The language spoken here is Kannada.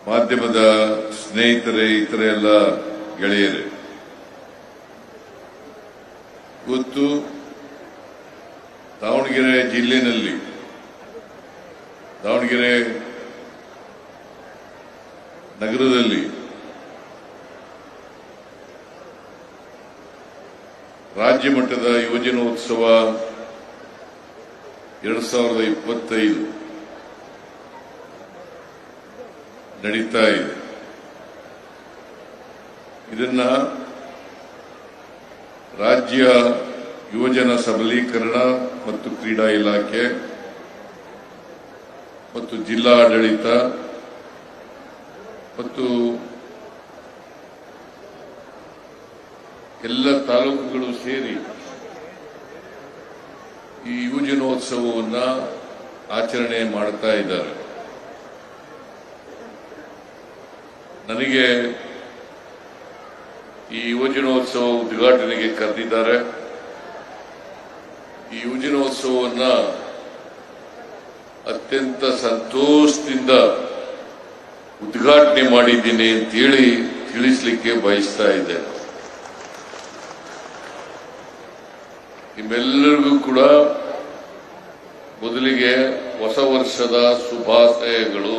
ಮಾಧ್ಯಮದ ಸ್ನೇಹಿತರೆ, ಇತರ ಎಲ್ಲ ಗೆಳೆಯರೇ, ಇವತ್ತು ದಾವಣಗೆರೆ ಜಿಲ್ಲೆಯಲ್ಲಿ ದಾವಣಗೆರೆ ನಗರದಲ್ಲಿ ರಾಜ್ಯ ಮಟ್ಟದ ಯುವಜನೋತ್ಸವ 2025 ನಡೀತಾ ಇದೆ. ಇದನ್ನ ರಾಜ್ಯ ಯುವಜನ ಸಬಲೀಕರಣ ಮತ್ತು ಕ್ರೀಡಾ ಇಲಾಖೆ ಮತ್ತು ಜಿಲ್ಲಾ ಆಡಳಿತ ಮತ್ತು ಎಲ್ಲ ತಾಲೂಕುಗಳು ಸೇರಿ ಈ ಯುವಜನೋತ್ಸವವನ್ನು ಆಚರಣೆ ಮಾಡ್ತಾ ಇದ್ದಾರೆ. ನನಗೆ ಈ ಯುವಜನೋತ್ಸವ ಉದ್ಘಾಟನೆಗೆ ಕರೆದಿದ್ದಾರೆ. ಈ ಯುವಜನೋತ್ಸವವನ್ನು ಅತ್ಯಂತ ಸಂತೋಷದಿಂದ ಉದ್ಘಾಟನೆ ಮಾಡಿದ್ದೀನಿ ಅಂತೇಳಿ ತಿಳಿಸಲಿಕ್ಕೆ ಬಯಸ್ತಾ ಇದ್ದೇನೆ. ನಿಮ್ಮೆಲ್ಲರಿಗೂ ಕೂಡ ಮೊದಲಿಗೆ ಹೊಸ ವರ್ಷದ ಶುಭಾಶಯಗಳು.